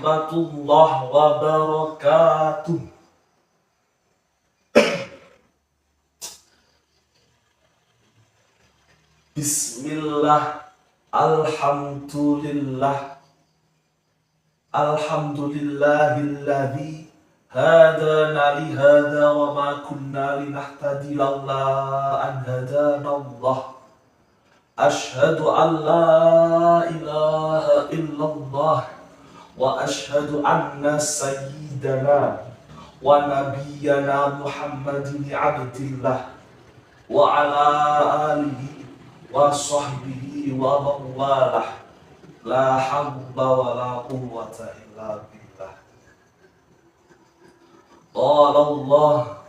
warahmatullahi wabarakatuh. Bismillah, alhamdulillah, alhamdulillahilladzi hadana li hadza wa ma kunna linahtadiya laula an hadanallah. Ashhadu an la ilaha illallah wa ashhadu anna sayyidana wa nabiyyana Muhammadin abdillah wa ala alihi wa sahbihi wa mawalah. La hawla wa la quwwata illa billah. Qala Allah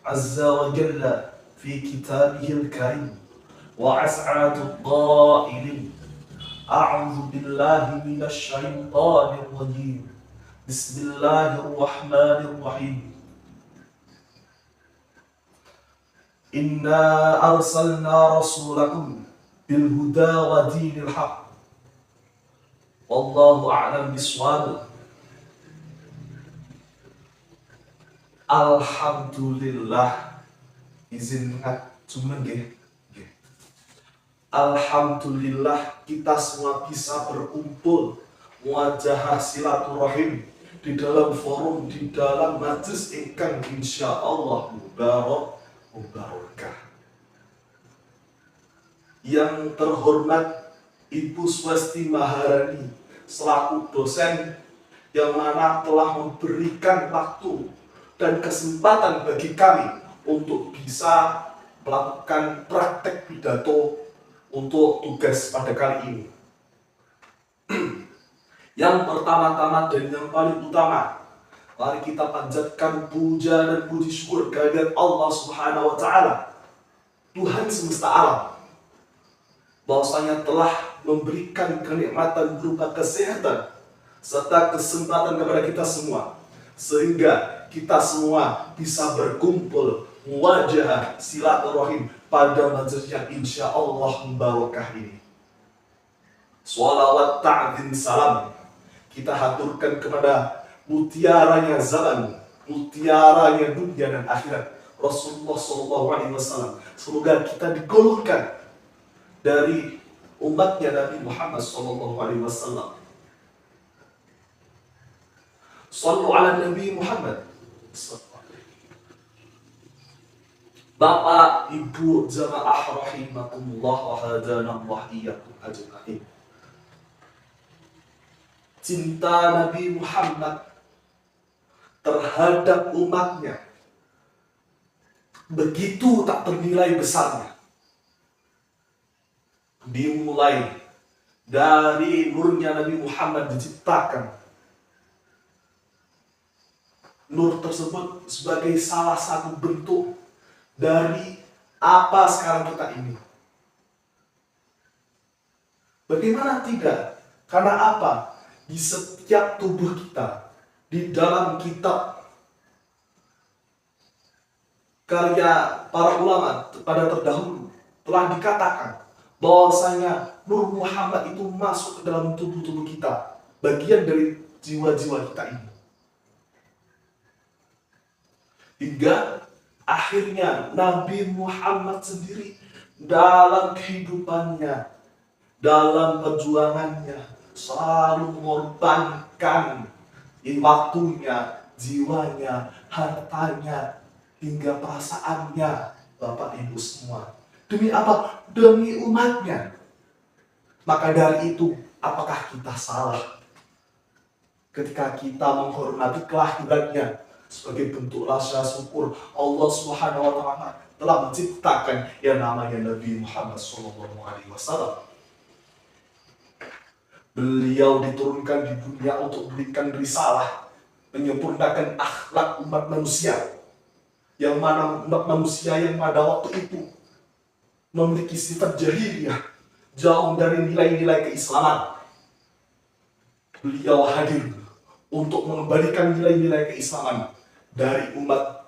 azza wa jalla fi kitabihil karim wa as'adul qailin a'udzu billahi minasy syaithanir rajim. Bismillahirrahmanirrahim. Inna arsalna rasulakum bil huda wa dinil haq. Wallahu a'lam bishawab. Alhamdulillah, izin cuman nggih. Alhamdulillah kita semua bisa berkumpul muwajahah silaturahim di dalam forum, di dalam majlis ingkang insyaallah mubarakah. Yang terhormat Ibu Swasti Maharani selaku dosen yang mana telah memberikan waktu dan kesempatan bagi kami untuk bisa melakukan praktek pidato untuk tugas pada kali ini. Yang pertama-tama dan yang paling utama, mari kita panjatkan puja dan puji syukur kehadirat Allah Subhanahu wa taala, Tuhan semesta alam, bahwasanya telah memberikan kenikmatan berupa kesehatan serta kesempatan kepada kita semua, sehingga kita semua bisa berkumpul muwajahah silaturahim pada majelis yang insya Allah barokah ini. Sholawat ta'zim salam kita haturkan kepada mutiaranya zaman, mutiaranya dunia dan akhirat, Rasulullah SAW. Semoga kita digolongkan dari umatnya Nabi Muhammad SAW. Sallu ala Nabi Muhammad. Bapak, Ibu, jamaah rahimakumullah wa hadanallah iyyakum ajma'in. Cinta Nabi Muhammad terhadap umatnya begitu tak ternilai besarnya. Dimulai dari nurnya Nabi Muhammad diciptakan. Nur tersebut sebagai salah satu bentuk dari apa sekarang kita ini. Bagaimana tidak? Karena apa? Di setiap tubuh kita, di dalam kitab karya para ulama pada terdahulu telah dikatakan bahwasanya Nur Muhammad itu masuk ke dalam tubuh-tubuh kita, bagian dari jiwa-jiwa kita ini. Hingga akhirnya Nabi Muhammad sendiri dalam kehidupannya, dalam perjuangannya, selalu mengorbankan waktunya, jiwanya, hartanya, hingga perasaannya, Bapak Ibu semua. Demi apa? Demi umatnya. Maka dari itu, apakah kita salah ketika kita menghormati kelahirannya sebagai bentuk rasa syukur Allah Subhanahu wa taala telah menciptakan yang namanya Nabi Muhammad SAW. Beliau diturunkan di dunia untuk memberikan risalah, menyempurnakan akhlak umat manusia, yang mana umat manusia yang pada waktu itu memiliki sifat jahiliyah, jauh dari nilai-nilai keislaman. Beliau hadir untuk mengembalikan nilai-nilai keislaman dari umat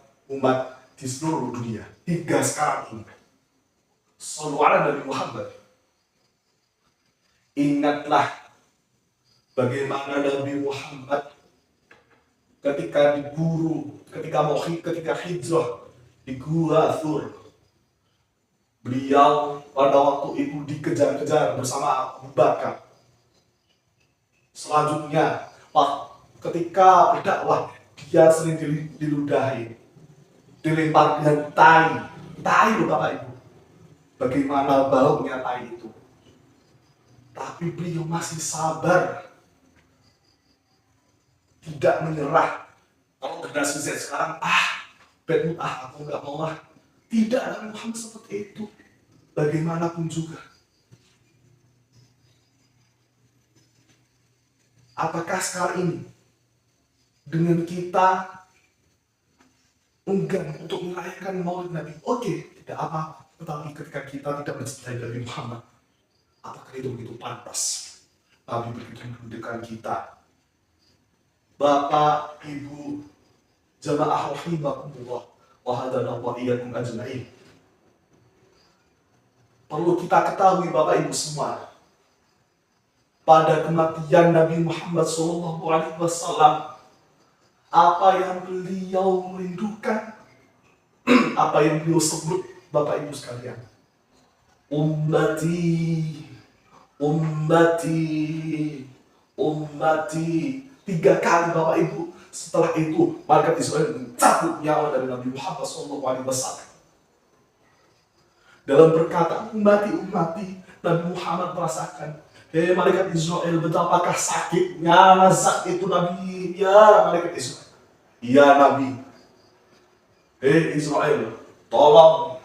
di seluruh dunia hingga sekarang ini. Sallallahu alaihi Nabi Muhammad. Ingatlah bagaimana Nabi Muhammad ketika diburu, ketika hijrah di Gua Thur. Beliau pada waktu itu dikejar-kejar bersama Abu Bakar. Selanjutnya, ketika berdakwah, dia sering diludahi, dilempar dengan tai loh Bapak Ibu. Bagaimana baunya tai itu. Tapi beliau masih sabar, tidak menyerah. Kalau generasi Z sekarang, aku nggak mau lah. Tidak, Nabi Muhammad seperti itu. Bagaimanapun juga. Apakah sekarang ini dengan kita enggan untuk merayakan Maulid Nabi? Oke, tidak apa-apa. Tetapi ketika kita tidak mencintai Nabi Muhammad, apakah itu begitu pantas? Nabi begitu mendekat kita. Bapak, Ibu, jamaah rahimakumullah. Wahadana wa iyyakum ajma'in. Perlu kita ketahui Bapak Ibu semua, pada kematian Nabi Muhammad SAW, apa yang beliau rindukan, apa yang beliau sebut Bapak Ibu sekalian, ummati, ummati, ummati, 3 kali Bapak Ibu. Setelah itu, malaikat Israel mencabut nyawa dari Nabi Muhammad SAW. Dalam berkata, ummati, Nabi Muhammad merasakan, malaikat Israel, betapakah sakitnya nazak itu Nabi. Ya malaikat Israel, ya Nabi. Israel, tolong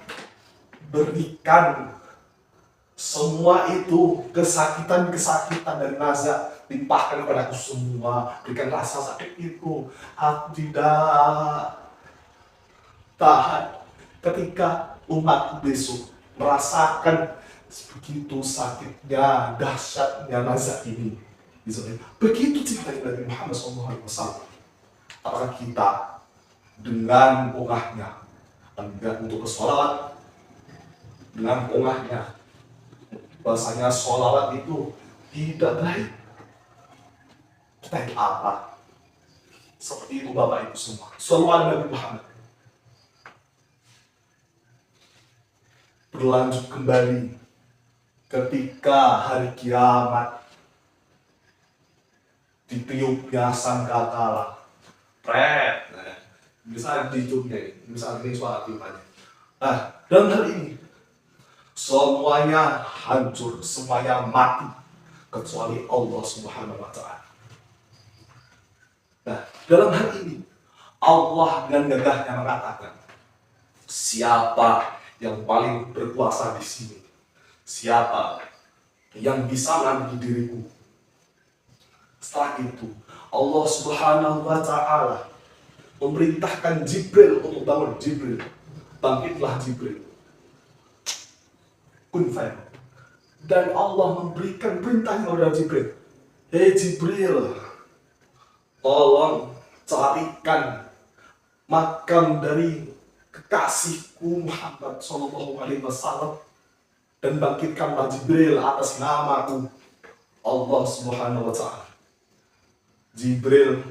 berikan semua itu kesakitan dari nazak, limpahkan kepada aku semua, berikan rasa sakit itu. Aku tidak tahan ketika umatku besok merasakan begitu sakitnya, dahsyatnya nazak ini. Begitu cintai Nabi Muhammad SAW. Apakah kita dengan pongahnya enggan untuk bersolawat, dengan pongahnya bahasanya sholawat itu tidak baik, kita itu apa? Seperti itu Bapak Ibu semua. Sholawat Nabi Muhammad. Berlanjut kembali ketika hari kiamat, ditiupnya sangkakala, bisa ditiupnya, misalnya ini suara tiupannya. Dan hari ini semuanya hancur, semuanya mati, kecuali Allah Subhanahu wa Ta'ala. Dalam hal ini, Allah dengan gagahnya mengatakan, siapa yang paling berkuasa di sini? Siapa yang bisa mengambil diriku? Setelah itu, Allah Subhanahu wa Ta'ala memerintahkan Jibril untuk bangun. Jibril, bangkitlah Jibril. Dan Allah memberikan perintahnya kepada Jibril. Jibril, tolong carikan makam dari kekasihku Muhammad SAW dan bangkitkanlah Jibril atas namaku. Allah Subhanahu wa Ta'ala. Jibril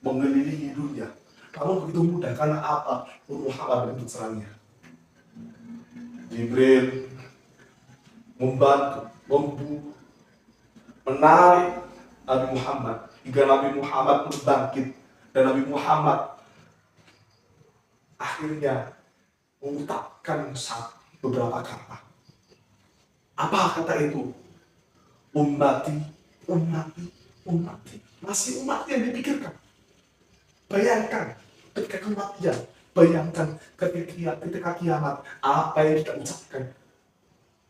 mengelilingi dunia. Namun begitu mudah, karena apa? Muhammad begitu cerahnya. Jibril membantu, menarik Nabi Muhammad hingga Nabi Muhammad bangkit, dan Nabi Muhammad akhirnya mengucapkan beberapa kata. Apa kata itu? Ummati, ummati, ummati. Masih umat yang dipikirkan. Bayangkan ketika kematian, bayangkan ketika kiamat, apa yang kita ucapkan.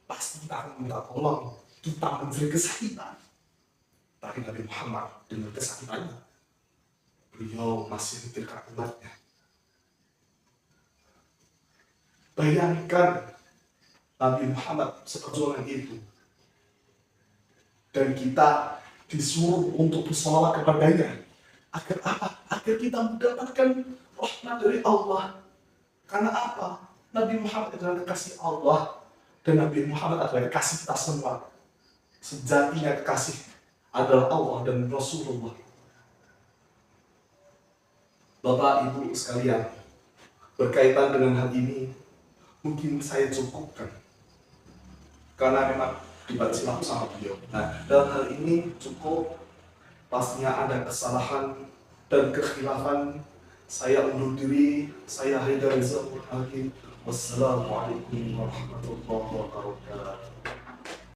Pasti kita akan minta tolong, kita mencari kesakitan. Tapi Nabi Muhammad dengan kesakitannya, beliau masih memikirkan umatnya. Bayangkan Nabi Muhammad seperjuangan itu, dan kita disuruh untuk bersolawat kepadanya. Agar apa? Agar kita mendapatkan rahmat dari Allah. Karena apa? Nabi Muhammad adalah kekasih Allah. Dan Nabi Muhammad adalah kekasih kita semua. Sejatinya kekasih adalah Allah dan Rasulullah. Bapak Ibu sekalian, berkaitan dengan hal ini mungkin saya cukupkan karena memang dibaca silam sama beliau. Nah, dalam hal ini cukup. Pastinya ada kesalahan dan kekhilafan. Saya undur diri. Saya Haidar Rizal Hakim. Wassalamualaikum warahmatullahi wabarakatuh.